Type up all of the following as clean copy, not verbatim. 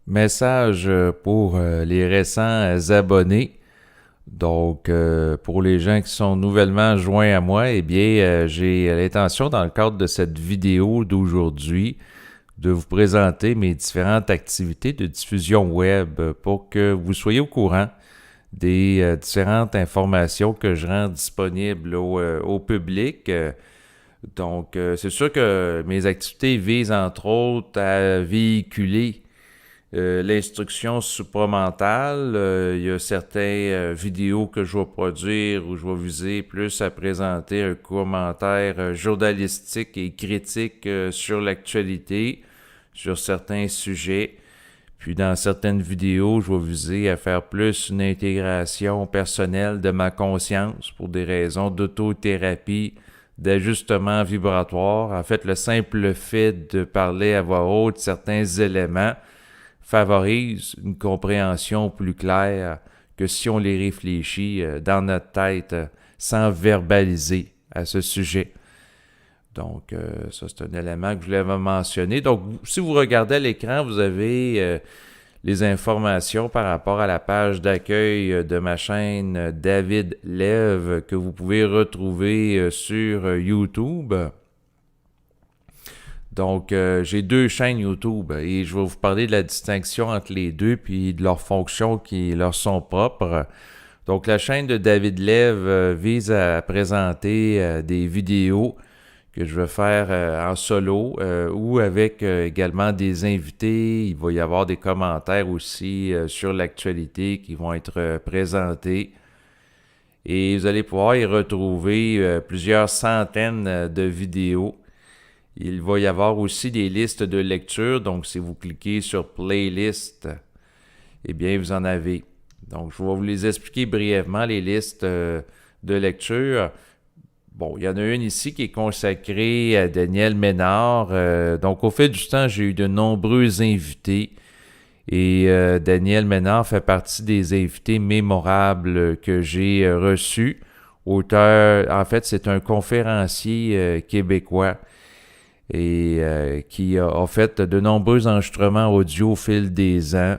Message pour les récents abonnés. Donc, pour les gens qui sont nouvellement joints à moi, eh bien, j'ai l'intention, dans le cadre de cette vidéo d'aujourd'hui, de vous présenter mes différentes activités de diffusion web pour que vous soyez au courant des différentes informations que je rends disponibles au public. Donc, c'est sûr que mes activités visent entre autres à véhiculer l'instruction supramentale. Il y a certaines vidéos que je vais produire où je vais viser plus à présenter un commentaire journalistique et critique sur l'actualité, sur certains sujets. Puis dans certaines vidéos, je vais viser à faire plus une intégration personnelle de ma conscience pour des raisons d'autothérapie, d'ajustement vibratoire. En fait, le simple fait de parler à voix haute certains éléments favorise une compréhension plus claire que si on les réfléchit dans notre tête sans verbaliser à ce sujet. Donc, ça, c'est un élément que je voulais mentionner. Donc, si vous regardez à l'écran, vous avez les informations par rapport à la page d'accueil de ma chaîne David Lev que vous pouvez retrouver sur YouTube. Donc, j'ai deux chaînes YouTube et je vais vous parler de la distinction entre les deux puis de leurs fonctions qui leur sont propres. Donc, la chaîne de David Lev vise à présenter des vidéos que je vais faire en solo ou avec également des invités. Il va y avoir des commentaires aussi sur l'actualité qui vont être présentés. Et vous allez pouvoir y retrouver plusieurs centaines de vidéos. Il va y avoir aussi des listes de lecture. Donc, si vous cliquez sur Playlist, eh bien, vous en avez. Donc, je vais vous les expliquer brièvement, les listes de lecture. Bon, il y en a une ici qui est consacrée à Daniel Ménard. Donc, au fil du temps, j'ai eu de nombreux invités. Et Daniel Ménard fait partie des invités mémorables que j'ai reçus. Auteur, en fait, c'est un conférencier québécois et qui a fait de nombreux enregistrements audio au fil des ans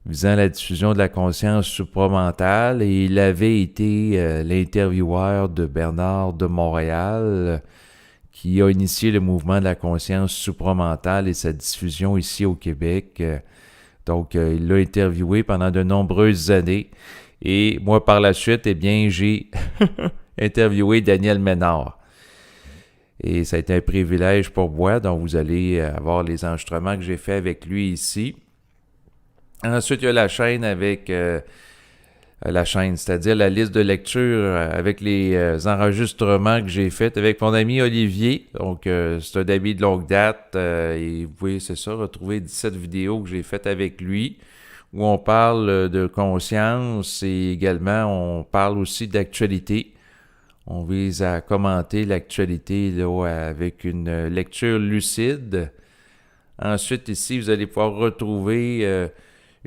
visant la diffusion de la conscience supramentale, et il avait été l'intervieweur de Bernard de Montréal qui a initié le mouvement de la conscience supramentale et sa diffusion ici au Québec. Donc, il l'a interviewé pendant de nombreuses années et moi par la suite, eh bien, j'ai interviewé Daniel Ménard. Et ça a été un privilège pour moi. Donc, vous allez avoir les enregistrements que j'ai faits avec lui ici. Ensuite, il y a la chaîne avec c'est-à-dire la liste de lecture avec les enregistrements que j'ai faits avec mon ami Olivier. Donc, c'est un ami de longue date. Et vous pouvez, c'est ça, retrouver 17 vidéos que j'ai faites avec lui, où on parle de conscience et également on parle aussi d'actualité. On vise à commenter l'actualité là, avec une lecture lucide. Ensuite, ici, vous allez pouvoir retrouver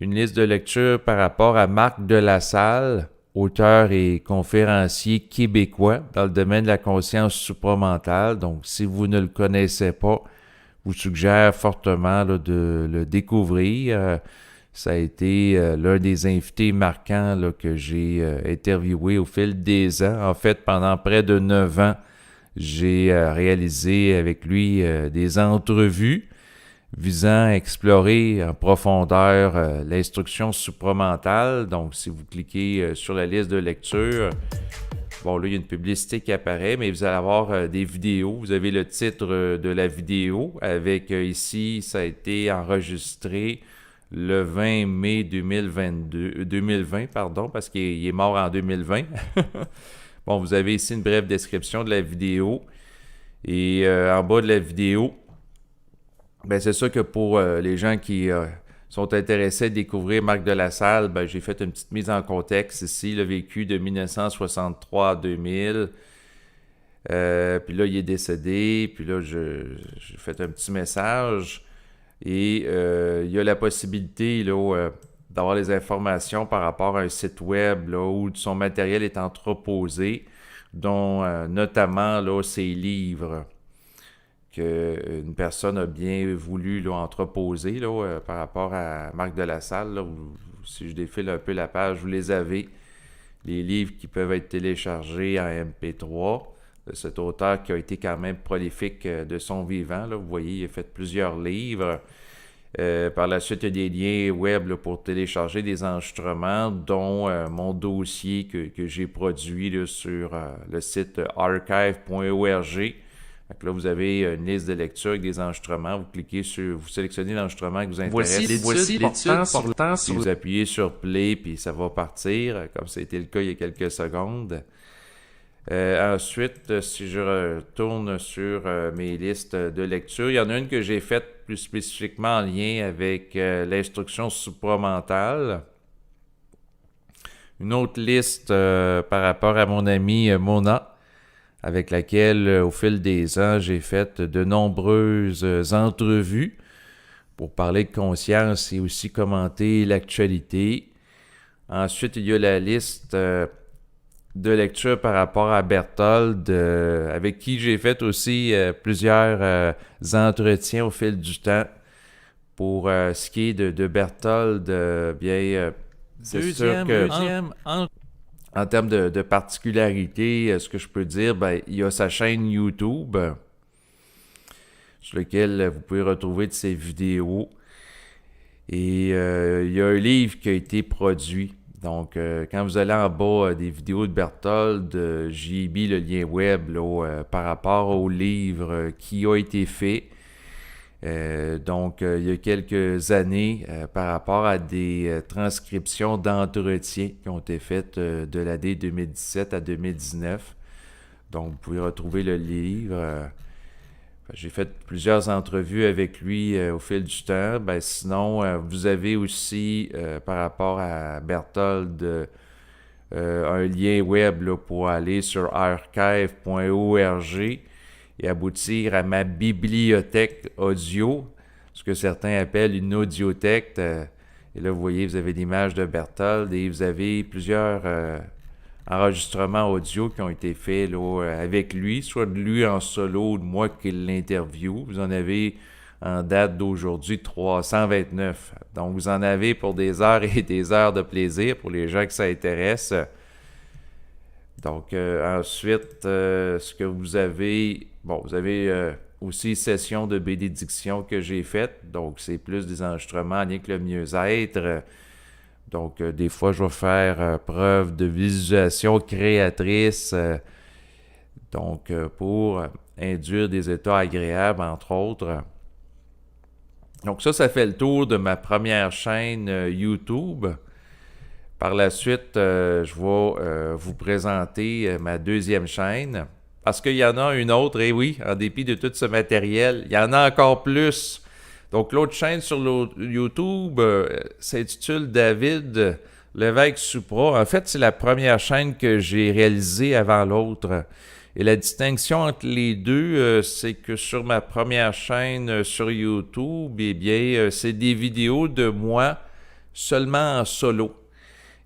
une liste de lecture par rapport à Marc Delassalle, auteur et conférencier québécois dans le domaine de la conscience supramentale. Donc, si vous ne le connaissez pas, je vous suggère fortement là, de le découvrir. Ça a été l'un des invités marquants là, que j'ai interviewé au fil des ans. En fait, pendant près de 9 ans, j'ai réalisé avec lui des entrevues visant à explorer en profondeur l'instruction supramentale. Donc, si vous cliquez sur la liste de lecture, bon, là, il y a une publicité qui apparaît, mais vous allez avoir des vidéos. Vous avez le titre de la vidéo avec ici, ça a été enregistré le 20 mai 2020, pardon, parce qu'il est mort en 2020. Bon, vous avez ici une brève description de la vidéo. Et en bas de la vidéo, ben c'est ça que pour les gens qui sont intéressés à découvrir Marc Delassalle, ben j'ai fait une petite mise en contexte ici, le vécu de 1963 à 2000. Puis là, il est décédé. Puis là, j'ai fait un petit message. Et il y a la possibilité là, d'avoir les informations par rapport à un site web là, où son matériel est entreposé, dont notamment là, ses livres qu'une personne a bien voulu là, entreposer là, par rapport à Marc de la Salle. Là, si je défile un peu la page, vous les avez. Les livres qui peuvent être téléchargés en MP3 de cet auteur qui a été quand même prolifique de son vivant. Là. Vous voyez, il a fait plusieurs livres. Par la suite, il y a des liens web là, pour télécharger des enregistrements, dont mon dossier que j'ai produit là, sur le site archive.org. Donc là, vous avez une liste de lecture avec des enregistrements. Vous cliquez sur, vous sélectionnez l'enregistrement qui vous intéresse. Voici l'étude puis vous appuyez sur Play, puis ça va partir, comme ça a été le cas il y a quelques secondes. Ensuite, si je retourne sur mes listes de lecture, il y en a une que j'ai faite plus spécifiquement en lien avec l'instruction supramentale. Une autre liste par rapport à mon ami Mona, avec laquelle, au fil des ans, j'ai fait de nombreuses entrevues pour parler de conscience et aussi commenter l'actualité. Ensuite, il y a la liste de lecture par rapport à Berthold, avec qui j'ai fait aussi plusieurs entretiens au fil du temps. Pour ce qui est de Berthold, c'est sûr que en termes de particularité, ce que je peux dire, il y a sa chaîne YouTube sur laquelle vous pouvez retrouver de ses vidéos. Et il y a un livre qui a été produit. Donc, quand vous allez en bas des vidéos de Berthold, j'ai mis le lien web là, par rapport au livre qui a été fait. Donc, il y a quelques années, par rapport à des transcriptions d'entretien qui ont été faites de l'année 2017 à 2019. Donc, vous pouvez retrouver le livre. J'ai fait plusieurs entrevues avec lui au fil du temps. Sinon, vous avez aussi, par rapport à Berthold, un lien web là, pour aller sur archive.org et aboutir à ma bibliothèque audio, ce que certains appellent une audiothèque. Et là, vous voyez, vous avez l'image de Berthold et vous avez plusieurs enregistrements audio qui ont été faits là, avec lui, soit de lui en solo ou de moi qui l'interview. Vous en avez en date d'aujourd'hui 329. Donc, vous en avez pour des heures et des heures de plaisir pour les gens que ça intéresse. Donc, ensuite, ce que vous avez... vous avez aussi session de bénédiction que j'ai faite. Donc, c'est plus des enregistrements en lien avec le mieux-être. Donc, des fois, je vais faire preuve de visualisation créatrice. Pour induire des états agréables, entre autres. Donc, ça fait le tour de ma première chaîne YouTube. Par la suite, je vais vous présenter ma deuxième chaîne. Parce qu'il y en a une autre, et oui, en dépit de tout ce matériel, il y en a encore plus. Donc, l'autre chaîne sur YouTube s'intitule David Lévesque Supra. En fait, c'est la première chaîne que j'ai réalisée avant l'autre. Et la distinction entre les deux, c'est que sur ma première chaîne sur YouTube, c'est des vidéos de moi seulement en solo.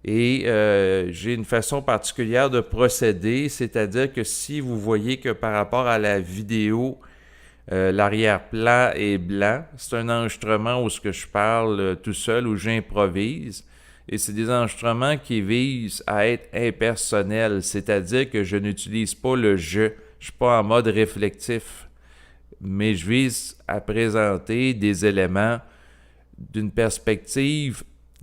Et j'ai une façon particulière de procéder, c'est-à-dire que si vous voyez que par rapport à la vidéo, l'arrière-plan est blanc, c'est un enregistrement où je parle tout seul, où j'improvise. Et c'est des enregistrements qui visent à être impersonnels, c'est-à-dire que je n'utilise pas le « je ». Je ne suis pas en mode réflectif, mais je vise à présenter des éléments d'une perspective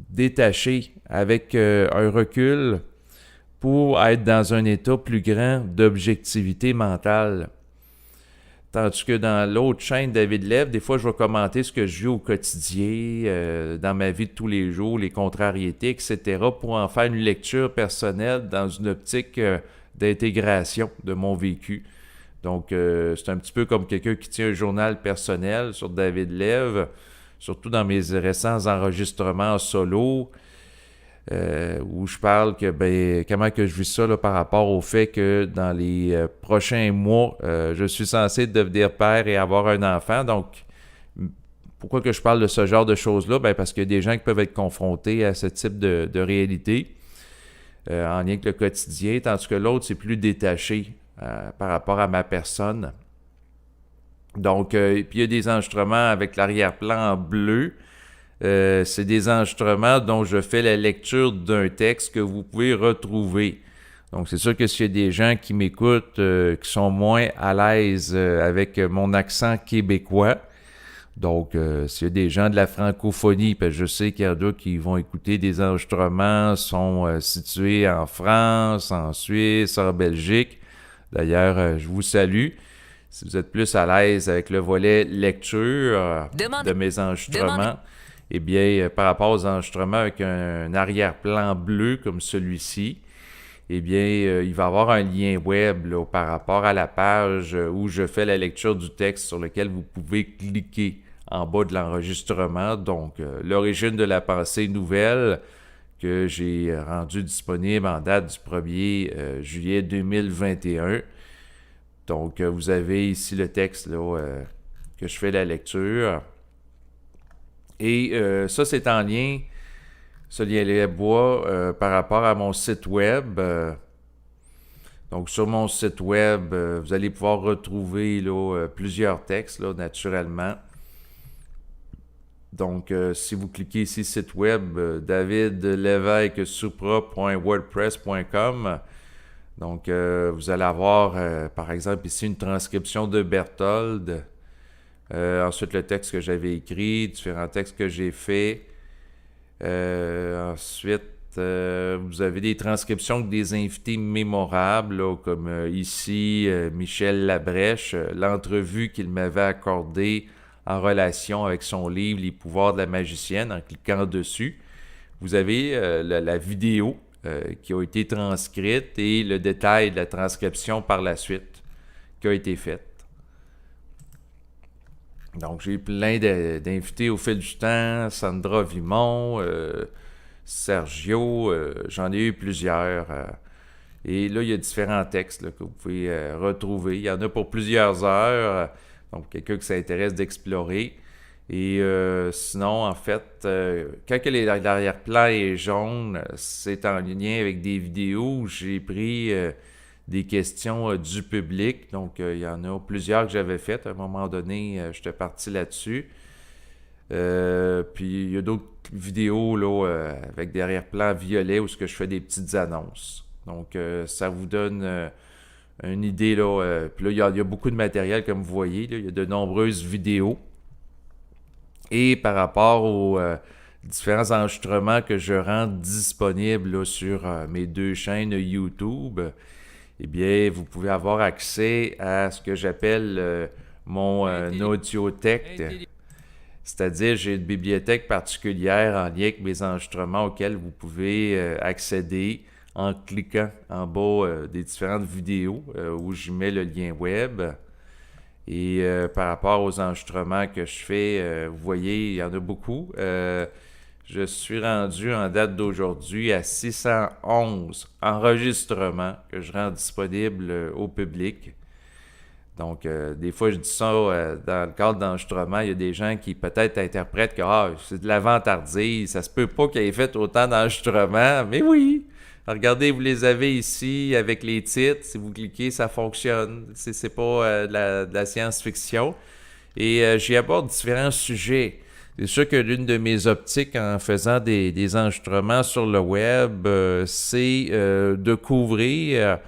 détachée, avec un recul pour être dans un état plus grand d'objectivité mentale. Tandis que dans l'autre chaîne, David Lève, des fois, je vais commenter ce que je vis au quotidien, dans ma vie de tous les jours, les contrariétés, etc., pour en faire une lecture personnelle dans une optique d'intégration de mon vécu. Donc, c'est un petit peu comme quelqu'un qui tient un journal personnel sur David Lève, surtout dans mes récents enregistrements solo, où je parle que comment que je vis ça là, par rapport au fait que dans les prochains mois, je suis censé devenir père et avoir un enfant. Donc, pourquoi que je parle de ce genre de choses-là? Parce qu'il y a des gens qui peuvent être confrontés à ce type de réalité en lien avec le quotidien, tandis que l'autre, c'est plus détaché par rapport à ma personne. Donc, puis il y a des enregistrements avec l'arrière-plan en bleu. C'est des enregistrements dont je fais la lecture d'un texte que vous pouvez retrouver. Donc, c'est sûr que s'il y a des gens qui m'écoutent qui sont moins à l'aise avec mon accent québécois, donc s'il y a des gens de la francophonie, parce que je sais qu'il y en a qui vont écouter des enregistrements, sont situés en France, en Suisse, en Belgique. D'ailleurs, je vous salue. Si vous êtes plus à l'aise avec le volet lecture de mes enregistrements, eh bien, par rapport aux enregistrements avec un arrière-plan bleu comme celui-ci, eh bien, il va y avoir un lien web là, par rapport à la page où je fais la lecture du texte sur lequel vous pouvez cliquer en bas de l'enregistrement. Donc, l'origine de la pensée nouvelle que j'ai rendue disponible en date du 1er juillet 2021. Donc, vous avez ici le texte là, que je fais la lecture. Et ça, c'est en lien, ce lien bois, par rapport à mon site web. Donc, sur mon site web, vous allez pouvoir retrouver là, plusieurs textes, là, naturellement. Donc, si vous cliquez ici, site web, davidlevesque-supra.wordpress.com, donc, vous allez avoir, par exemple, ici une transcription de Berthold. Ensuite, le texte que j'avais écrit, différents textes que j'ai faits. Ensuite, vous avez des transcriptions de des invités mémorables, là, comme ici, Michel Labrèche, l'entrevue qu'il m'avait accordée en relation avec son livre « Les pouvoirs de la magicienne » en cliquant dessus. Vous avez la vidéo qui a été transcrite et le détail de la transcription par la suite qui a été faite. Donc, j'ai plein d'invités au fil du temps, Sandra Vimon, Sergio, j'en ai eu plusieurs. Et là, il y a différents textes là, que vous pouvez retrouver. Il y en a pour plusieurs heures, donc quelqu'un qui s'intéresse d'explorer. Et sinon, en fait, quand l'arrière-plan est jaune, c'est en lien avec des vidéos où j'ai pris des questions du public. Donc, il y en a plusieurs que j'avais faites. À un moment donné, j'étais parti là-dessus. Puis, il y a d'autres vidéos là, avec des arrière-plans violets où je fais des petites annonces. Donc, ça vous donne une idée. Là, puis là, il y a beaucoup de matériel, comme vous voyez. Là, il y a de nombreuses vidéos. Et par rapport aux différents enregistrements que je rends disponibles là, sur mes deux chaînes YouTube, eh bien, vous pouvez avoir accès à ce que j'appelle mon audiothèque. C'est-à-dire, j'ai une bibliothèque particulière en lien avec mes enregistrements auxquels vous pouvez accéder en cliquant en bas des différentes vidéos où j'y mets le lien web. Et par rapport aux enregistrements que je fais, vous voyez, il y en a beaucoup. Je suis rendu en date d'aujourd'hui à 611 enregistrements que je rends disponibles au public. Donc, des fois, je dis ça dans le cadre d'enregistrement. Il y a des gens qui peut-être interprètent que c'est de la vantardise, ça se peut pas qu'il ait fait autant d'enregistrements. Mais oui! Regardez, vous les avez ici avec les titres. Si vous cliquez, ça fonctionne. C'est pas de la science-fiction. Et j'y aborde différents sujets. C'est sûr que l'une de mes optiques en faisant des enregistrements sur le web, c'est de couvrir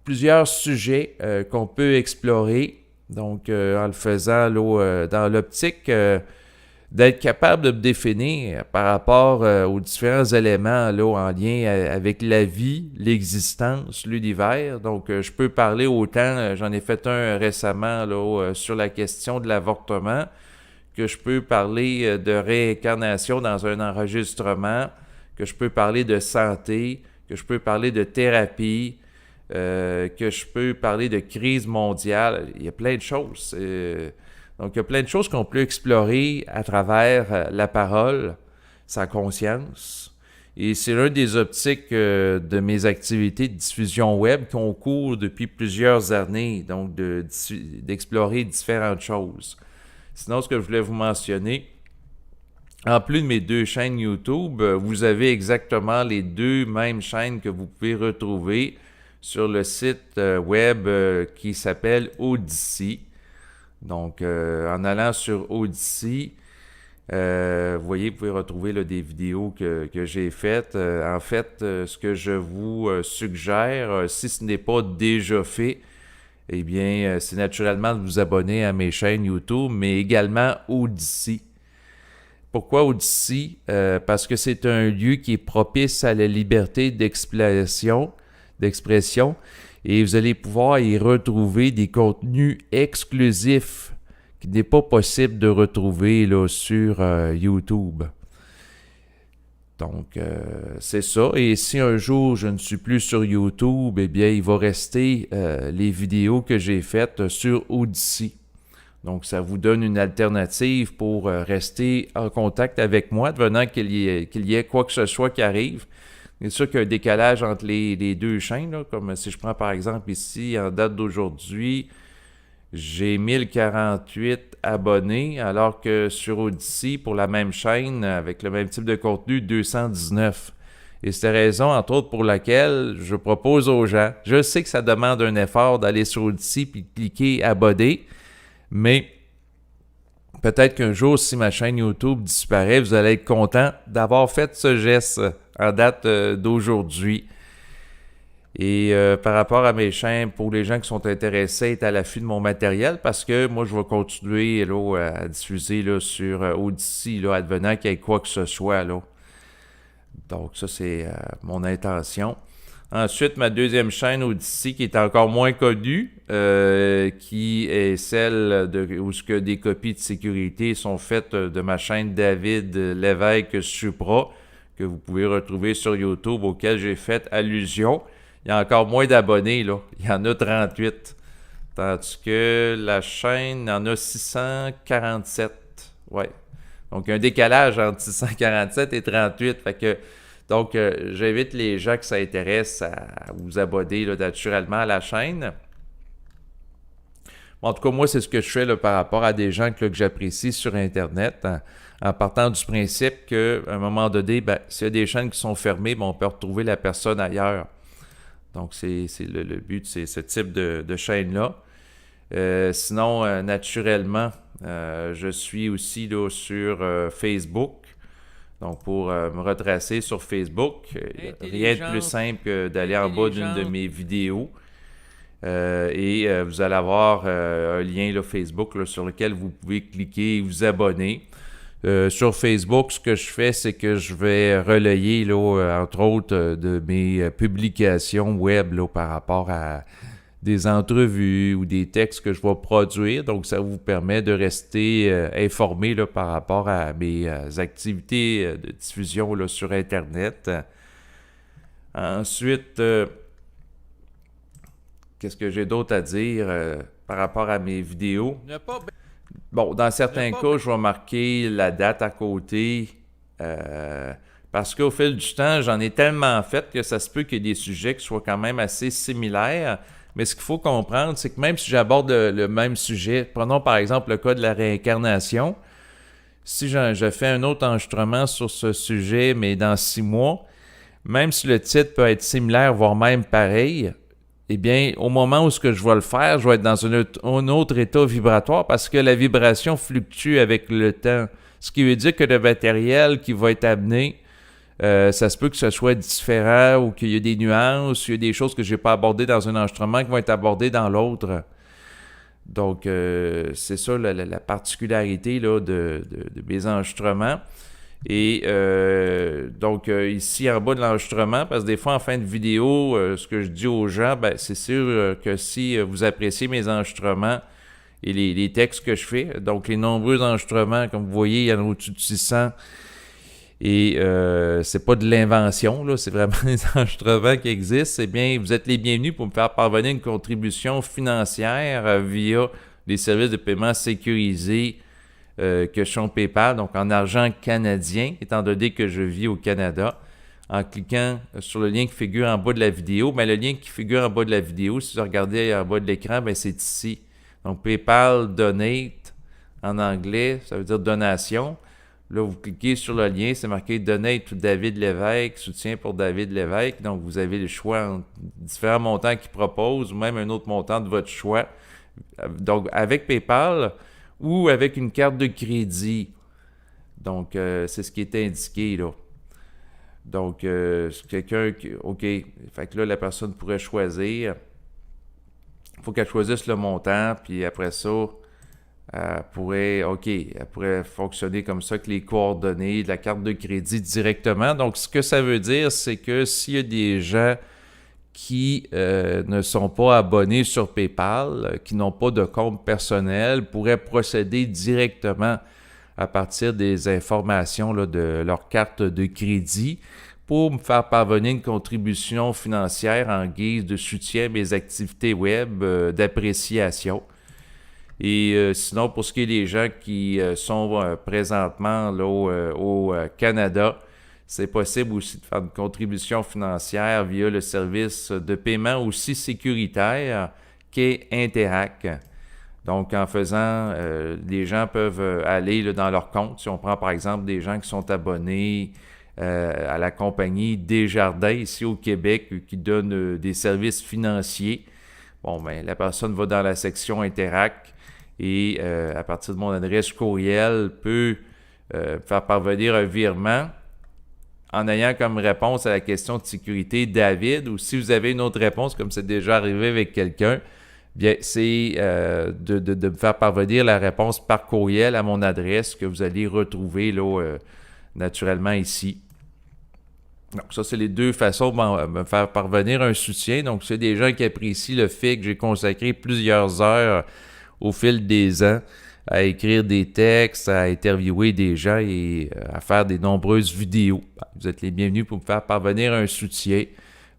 plusieurs sujets qu'on peut explorer. Donc, en le faisant là, dans l'optique d'être capable de me définir par rapport aux différents éléments là, en lien avec la vie, l'existence, l'univers. Donc, je peux parler autant, j'en ai fait un récemment là, sur la question de l'avortement, que je peux parler de réincarnation dans un enregistrement, que je peux parler de santé, que je peux parler de thérapie, que je peux parler de crise mondiale. Il y a plein de choses. Donc, il y a plein de choses qu'on peut explorer à travers la parole, sa conscience. Et c'est l'un des optiques de mes activités de diffusion web qui ont cours depuis plusieurs années, donc d'explorer différentes choses. Sinon, ce que je voulais vous mentionner, en plus de mes deux chaînes YouTube, vous avez exactement les deux mêmes chaînes que vous pouvez retrouver sur le site web qui s'appelle Odyssey. Donc, en allant sur Odysee, vous voyez, vous pouvez retrouver là, des vidéos que j'ai faites. En fait, ce que je vous suggère, si ce n'est pas déjà fait, eh bien, c'est naturellement de vous abonner à mes chaînes YouTube, mais également Odysee. Pourquoi Odysee? Parce que c'est un lieu qui est propice à la liberté d'expression, et vous allez pouvoir y retrouver des contenus exclusifs qu'il n'est pas possible de retrouver là, sur YouTube. Donc, c'est ça. Et si un jour je ne suis plus sur YouTube, eh bien, il va rester les vidéos que j'ai faites sur Odysee. Donc, ça vous donne une alternative pour rester en contact avec moi, devenant qu'il y ait quoi que ce soit qui arrive. C'est sûr qu'il y a un décalage entre les deux chaînes, là, comme si je prends par exemple ici, en date d'aujourd'hui, j'ai 1048 abonnés, alors que sur Odysee, pour la même chaîne, avec le même type de contenu, 219. Et c'est la raison, entre autres, pour laquelle je propose aux gens, je sais que ça demande un effort d'aller sur Odysee puis cliquer abonner, mais peut-être qu'un jour, si ma chaîne YouTube disparaît, vous allez être content d'avoir fait ce geste en date d'aujourd'hui. Et par rapport à mes chaînes, pour les gens qui sont intéressés, être à l'affût de mon matériel, parce que moi, je vais continuer là, à diffuser là, sur Odysee, là, advenant qu'il y ait quoi que ce soit. Là. Donc ça, c'est mon intention. Ensuite, ma deuxième chaîne Odysee, qui est encore moins connue, qui est celle où des copies de sécurité sont faites de ma chaîne David Lévesque Supra, que vous pouvez retrouver sur YouTube, auquel j'ai fait allusion. Il y a encore moins d'abonnés, là. Il y en a 38. Tandis que la chaîne en a 647. Ouais. Donc, il y a un décalage entre 647 et 38. Fait que, donc, j'invite les gens qui s'intéressent à vous abonner là, naturellement à la chaîne. Bon, en tout cas, moi, c'est ce que je fais là, par rapport à des gens que j'apprécie sur Internet, en partant du principe qu'à un moment donné, ben, s'il y a des chaînes qui sont fermées, ben, on peut retrouver la personne ailleurs. Donc, c'est le but, c'est ce type de chaîne-là. Sinon, naturellement, je suis aussi là, sur Facebook. Donc, pour me retracer sur Facebook, rien de plus simple que d'aller en bas d'une de mes vidéos. Et vous allez avoir un lien là, Facebook là, sur lequel vous pouvez cliquer et vous abonner. Sur Facebook, ce que je fais, c'est que je vais relayer, là, entre autres, de mes publications web là, par rapport à des entrevues ou des textes que je vais produire. Donc, ça vous permet de rester informé là, par rapport à mes activités de diffusion là, sur Internet. Ensuite, qu'est-ce que j'ai d'autre à dire par rapport à mes vidéos? Bon, dans certains cas, je vais marquer la date à côté parce qu'au fil du temps, j'en ai tellement fait que ça se peut qu'il y ait des sujets qui soient quand même assez similaires. Mais ce qu'il faut comprendre, c'est que même si j'aborde le même sujet, prenons par exemple le cas de la réincarnation, si je fais un autre enregistrement sur ce sujet, mais dans 6 mois, même si le titre peut être similaire, voire même pareil, eh bien, au moment où je vais le faire, je vais être dans un autre état vibratoire parce que la vibration fluctue avec le temps. Ce qui veut dire que le matériel qui va être amené, ça se peut que ce soit différent ou qu'il y ait des nuances, il y a des choses que je n'ai pas abordées dans un enregistrement qui vont être abordées dans l'autre. Donc, c'est ça la particularité là, de mes enregistrements. Et donc, ici en bas de l'enregistrement, parce que des fois en fin de vidéo, ce que je dis aux gens, ben, c'est sûr que si vous appréciez mes enregistrements et les textes que je fais, donc les nombreux enregistrements, comme vous voyez, il y en a au-dessus de 600. Et c'est pas de l'invention, là, c'est vraiment des enregistrements qui existent. Eh bien, vous êtes les bienvenus pour me faire parvenir une contribution financière via les services de paiement sécurisés que sont PayPal, donc en argent canadien, étant donné que je vis au Canada. En cliquant sur le lien qui figure en bas de la vidéo, bien, le lien qui figure en bas de la vidéo, si vous regardez en bas de l'écran, bien, c'est ici. Donc, PayPal Donate, en anglais, ça veut dire donation. Là, vous cliquez sur le lien, c'est marqué Donate to David Lévesque, soutien pour David Lévesque. Donc, vous avez le choix entre différents montants qu'il propose ou même un autre montant de votre choix. Donc, avec PayPal ou avec une carte de crédit. Donc, c'est ce qui est indiqué là. Donc, c'est quelqu'un qui... OK. Fait que là, la personne pourrait choisir. Il faut qu'elle choisisse le montant, puis après ça, elle pourrait fonctionner comme ça avec les coordonnées de la carte de crédit directement. Donc, ce que ça veut dire, c'est que s'il y a des gens qui ne sont pas abonnés sur PayPal, qui n'ont pas de compte personnel, pourraient procéder directement à partir des informations là, de leur carte de crédit pour me faire parvenir une contribution financière en guise de soutien à mes activités web d'appréciation. Et sinon, pour ce qui est des gens qui sont présentement là, au Canada, c'est possible aussi de faire une contribution financière via le service de paiement aussi sécuritaire qu'est Interac. Donc, en faisant, les gens peuvent aller là, dans leur compte. Si on prend par exemple des gens qui sont abonnés à la compagnie Desjardins ici au Québec qui donne des services financiers, bon, ben, la personne va dans la section Interac et à partir de mon adresse courriel peut faire parvenir un virement en ayant comme réponse à la question de sécurité David, ou si vous avez une autre réponse, comme c'est déjà arrivé avec quelqu'un, bien, c'est de me faire parvenir la réponse par courriel à mon adresse que vous allez retrouver là, naturellement ici. Donc, ça, c'est les deux façons de me faire parvenir un soutien. Donc, c'est des gens qui apprécient le fait que j'ai consacré plusieurs heures au fil des ans à écrire des textes, à interviewer des gens et à faire des nombreuses vidéos. Vous êtes les bienvenus pour me faire parvenir un soutien. Il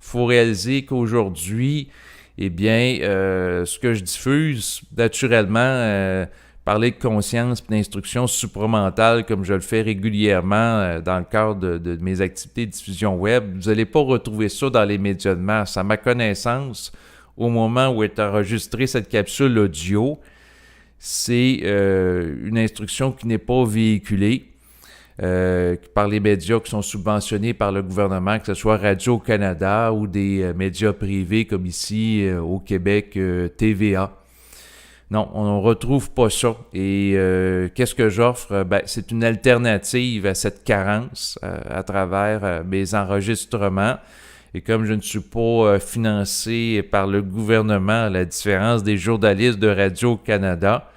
faut réaliser qu'aujourd'hui, eh bien, ce que je diffuse, naturellement, parler de conscience et d'instruction supramentale, comme je le fais régulièrement dans le cadre de mes activités de diffusion web, vous n'allez pas retrouver ça dans les médias de masse. À ma connaissance, au moment où est enregistrée cette capsule audio, c'est une instruction qui n'est pas véhiculée par les médias qui sont subventionnés par le gouvernement, que ce soit Radio-Canada ou des médias privés comme ici au Québec, TVA. Non, on ne retrouve pas ça. Et qu'est-ce que j'offre? Ben, c'est une alternative à cette carence à travers mes enregistrements. Et comme je ne suis pas financé par le gouvernement, à la différence des journalistes de Radio-Canada,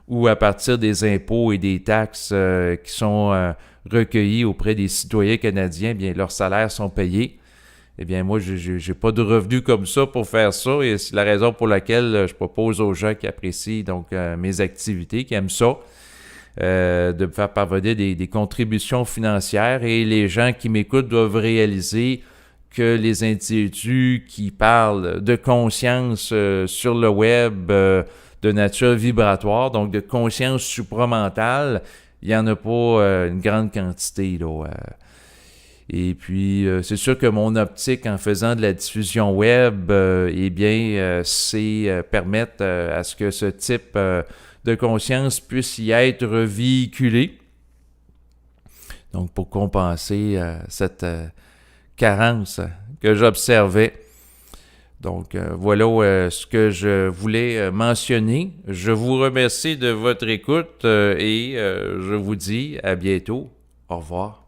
où à partir des impôts et des taxes qui sont recueillis auprès des citoyens canadiens, bien leurs salaires sont payés. Eh bien, moi, je n'ai pas de revenus comme ça pour faire ça, et c'est la raison pour laquelle je propose aux gens qui apprécient donc mes activités, qui aiment ça, de me faire parvenir des contributions financières, et les gens qui m'écoutent doivent réaliser que les individus qui parlent de conscience sur le web de nature vibratoire, donc de conscience supramentale, il n'y en a pas une grande quantité là. Et puis, c'est sûr que mon optique en faisant de la diffusion web, eh bien, c'est permettre à ce que ce type de conscience puisse y être véhiculé. Donc, pour compenser cette carence que j'observais. Donc, voilà ce que je voulais mentionner. Je vous remercie de votre écoute et je vous dis à bientôt. Au revoir.